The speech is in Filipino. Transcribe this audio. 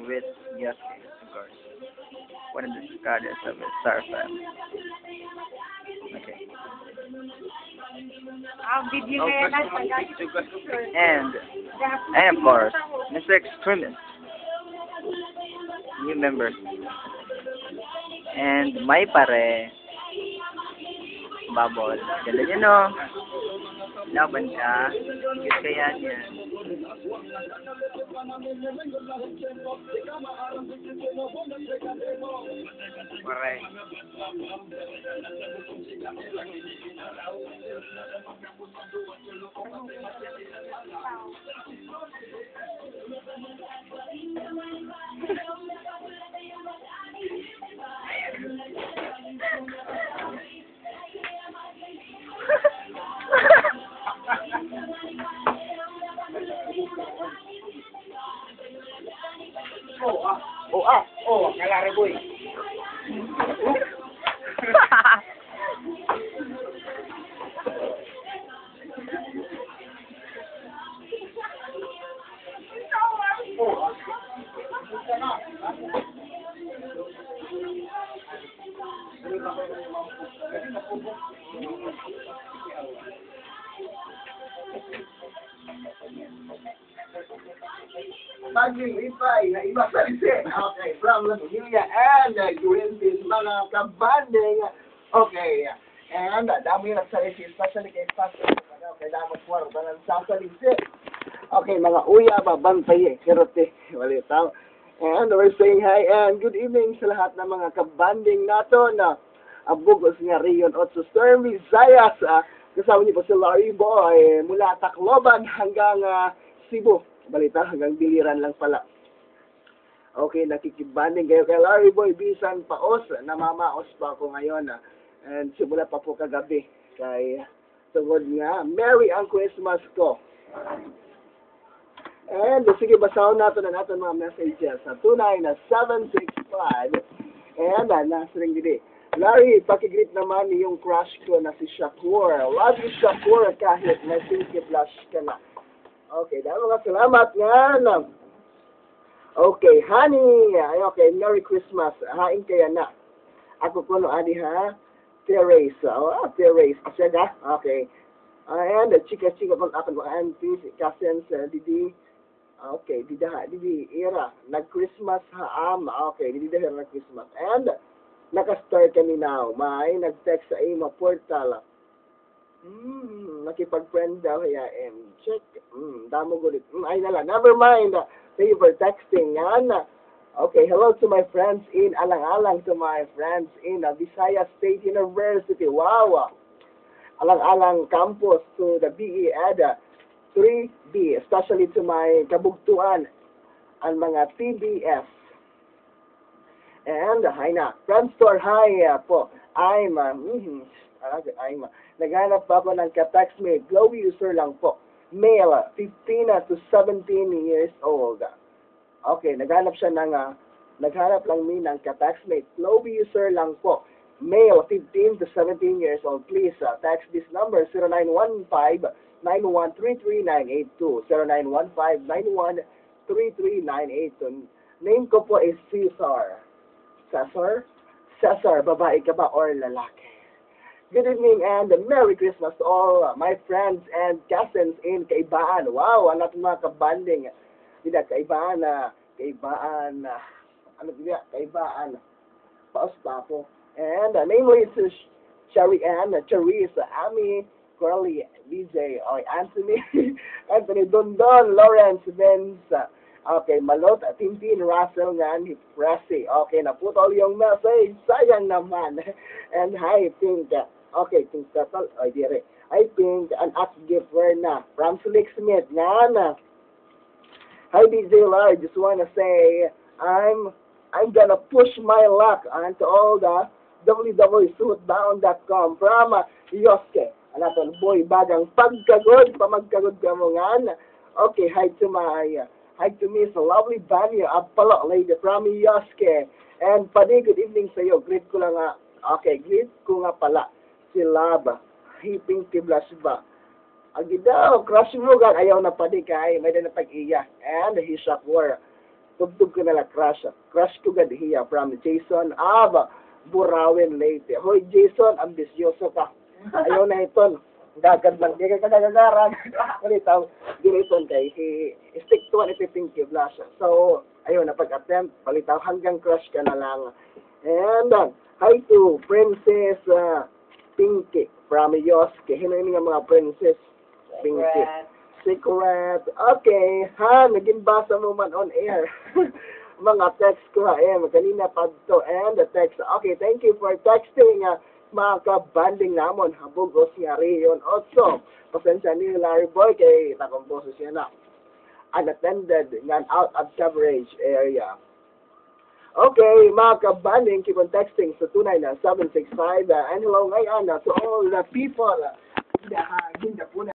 with Yosuke, of course. One of the scholars of the Star family. Okay. Video na yan. And of course, Mr. Extremist, new member. And may pare, Babol. Ganda niya, no? Laban siya. Cute kaya niya. Correct. Kalari boy. Maglilipay na iba sa lise. Okay, from La Familia and Greenpeace, mga kabanding. Okay, and dami yung nagsalisi, especially kay Pastor. Okay, dapat kwarta ng sasalisi. Okay, mga uya, babantay eh. Kirote, walitaw. And we're saying hi and good evening sa lahat ng mga kabanding nato na abugos nga Rion 8 Storm Visayas. Kasama niyo po si Larry Boy mula Tacloban hanggang Cebu. Balita hanggang Biliran lang pala. Okay, nakikibanding kayo kay Larry Boy, bisan paos, namamaos pa ako ngayon. And simula pa po kagabi kay tungod nga, Merry ang Christmas ko. And sige, basahin natin ang ating mga messages sa 29765. And nasiring gini. Larry, pakigreet naman yung crush ko na si Shakur. Love you, Shakur, kahit may silky flash ka na. Okay, dahil mga salamat nga. Okay, honey. Okay, Merry Christmas. Hain kaya na. Ako ko no, adi ha? Therese. Therese. Siya ga? Okay. And chika-chika kung ako mga aunties, cousins, didi. Okay, didi era. Nag-Christmas haam. Okay, didi dahil nag-Christmas. And naka-start kami now. May nag-text sa imo portal. Nakipag-friend daw kaya check. Damo gulit. Ay nala, never mind. Thank you for texting. Yan. Okay, hello to my friends in Alang-Alang, to my friends in Visayas State University. Wow. Alang-Alang campus, to the BE Ed 3B, especially to my kabugtuan ang mga PBS. And hi na. Friend store, hi po. I'm naghanap pa ako ng ka-textmate. Glow user lang po. Male, 15 to 17 years old. Okay, naghanap lang mi ng ka-textmate. Glow user lang po. Male, 15 to 17 years old. Please text this number, 0915-9133-982. 0915-9133-982. Name ko po is Cesar. Cesar, babae ka ba or lalaki? Good evening and Merry Christmas to all my friends and cousins in Kaibaan. Wow, ang natin mga kabanding. Kaibaan. Paos pa ako. And namely to Sherry Ann, Charisse, Amy, Curly, BJ, Anthony, Dondon, Lawrence, Vince, okay, Malot, Tintin, Russell, and Pressy. Okay, naputol yung message. Sayang naman. And hi, Pink. Okay, Pink Total. Ay, dire. I think an act giver na from Slick Smith. Nga. Hi, DJ Lar. Just wanna say I'm gonna push my luck onto all the www.suitbound.com from Yosuke. Anaton boy bagang pagkagod, pamagkagod ka mo nga. Okay, hi to Miss Lovely Banyo Apalo lady from Yosuke. And padi, good evening sa iyo. Greet ko lang greet ko nga pala si Laba. Hiping tiblas ba? Agi daw, crush mo gan ayaw na padi kay may na pag-iya. And he Shakur. tugtog ko nila crush. Crush ko gadihiya from Jason Ava, Burawin Leyte. Hoy Jason, ambisyoso ka. Ayaw na iton. Gagad lang, di ka kagagaran. Kalitaw, giniton kay stick to one Pinky Blush. So, ayun, napag-attempt, palitaw hanggang crush ka na lang. And, hi to Princess Pinky from Yoski. Hinayin nga mga Princess Pinky. Secret. Okay, ha, naging basa mo man on air. Mga text ko kanina pa to and the text. Okay, thank you for texting. Mga kabanding namon, habugos nga Rion 8. Pasensya ni Larry Boy kay nakomposo siya na. Unattended nga out of coverage area. Okay, mga kabanding, keep on texting sa 29765. And hello ngayon to all the people. Hindi po na